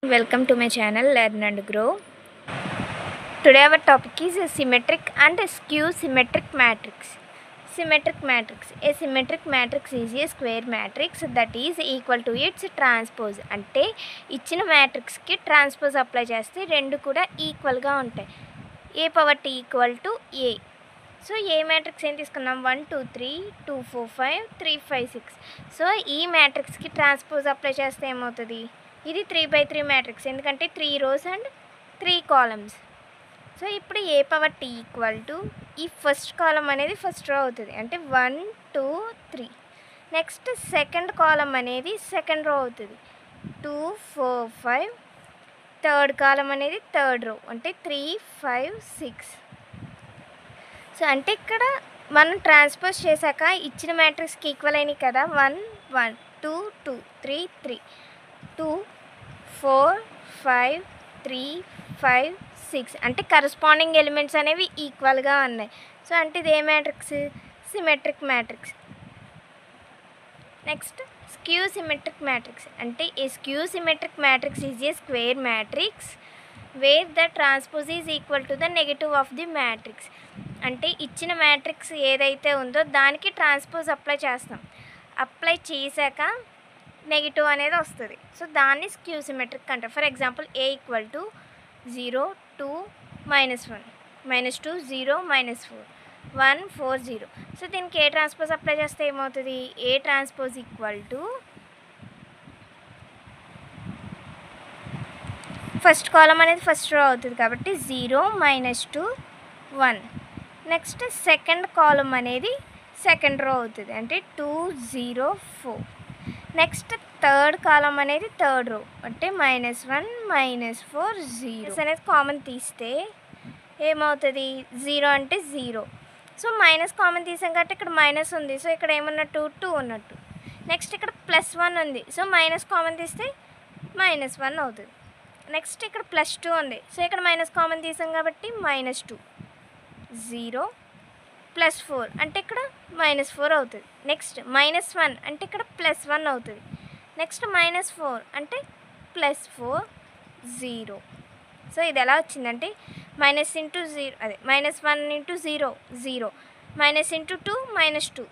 Welcome to my channel Learn and Grow. Today our topic is a symmetric and a skew symmetric matrix. Symmetric matrix. A symmetric matrix is a square matrix that is equal to its transpose. అంటే ఇచ్చిన మ్యాట్రిక్స్కి transpose apply చేస్తే రెండు కూడా ఈక్వల్గా ఉంటాయి. A power T equal to A. So A matrix ఏం తీసుకున్నాం 1 2 3 2 4 5 3 5 6. So ఈ మ్యాట్రిక్స్కి ట్రాన్స్పోజ్ అప్లై చేస్తే ఏమవుతుంది, ఇది 3/3 మ్యాట్రిక్స్, ఎందుకంటే 3 rows అండ్ 3 columns. సో ఇప్పుడు ఏ పవర్ టీ ఈక్వల్ టు ఈ ఫస్ట్ కాలం అనేది ఫస్ట్ రో అవుతుంది, అంటే 1 2 3. నెక్స్ట్ సెకండ్ కాలం అనేది సెకండ్ రో అవుతుంది, 2 4 5. థర్డ్ కాలం అనేది థర్డ్ రో, అంటే 3 5 6. సో అంటే ఇక్కడ మనం ట్రాన్స్పోజ్ చేశాక ఇచ్చిన మ్యాట్రిక్స్కి ఈక్వల్ అయినాయి కదా, 1 1 2 2 3 3 2 4 5 3 5 6. అంటే కరస్పాండింగ్ ఎలిమెంట్స్ అనేవి ఈక్వల్గా ఉన్నాయి. సో అంటే ఇది A matrix, symmetric matrix. Next skew symmetric matrix. అంటే A skew symmetric matrix is a square matrix where the transpose is equal to the negative of the matrix. అంటే ఇచ్చిన మ్యాట్రిక్స్ ఏదైతే ఉందో దానికి ట్రాన్స్పోజ్ అప్లై చేస్తాం, apply చేశాక negative అనేది వస్తుంది. సో దాన్ని స్క్యూ సిమెట్రిక్ అంటారు. For example A equal to 0 2 -1 -2 0 -4 1 4 0. So దీనికి ఏ ట్రాన్స్పోజ్ అప్లై చేస్తే ఏమవుతుంది, A transpose equal to first కాలం అనేది ఫస్ట్ రో అవుతుంది కాబట్టి 0 -2 1. నెక్స్ట్ సెకండ్ కాలం అనేది సెకండ్ రో అవుతుంది, అంటే 2 0 4. నెక్స్ట్ థర్డ్ కాలం అనేది థర్డ్ రో, అంటే -1 -4 0 అనేది కామన్ తీస్తే ఏమవుతుంది, 0 అంటే 0. సో మైనస్ కామన్ తీసాం కాబట్టి ఇక్కడ మైనస్ ఉంది, సో ఇక్కడ ఏమన్నట్టు 2 ఉన్నట్టు. నెక్స్ట్ ఇక్కడ +1 ఉంది, సో మైనస్ కామన్ తీస్తే -1 అవుతుంది. నెక్స్ట్ ఇక్కడ +2 ఉంది, సో ఇక్కడ మైనస్ కామన్ తీసాం కాబట్టి -2 0 +4 అంటే ఇక్కడ -4 అవుతుంది. నెక్స్ట్ -1 అంటే ఇక్కడ +1 అవుతుంది. నెక్స్ట్ -4 అంటే +4 0. సో ఇది ఎలా వచ్చిందంటే -1 × 0 0 0 -2 -2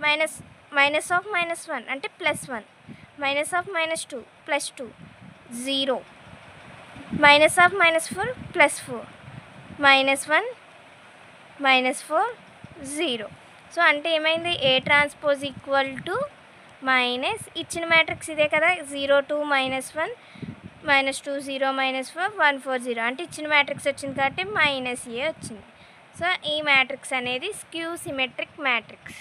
-1 అంటే +1 -2 +2 0 -4 +4 -1 -4 0. సో అంటే ఏమైంది, A transpose equal to minus ఇచ్చిన మ్యాట్రిక్స్ ఇదే కదా, 0 2 -1 -2 0 -4 1 4 0. అంటే ఇచ్చిన మ్యాట్రిక్స్ వచ్చింది కాబట్టి -A వచ్చింది. సో ఈ మ్యాట్రిక్స్ అనేది స్క్యూ సిమెట్రిక్ మ్యాట్రిక్స్.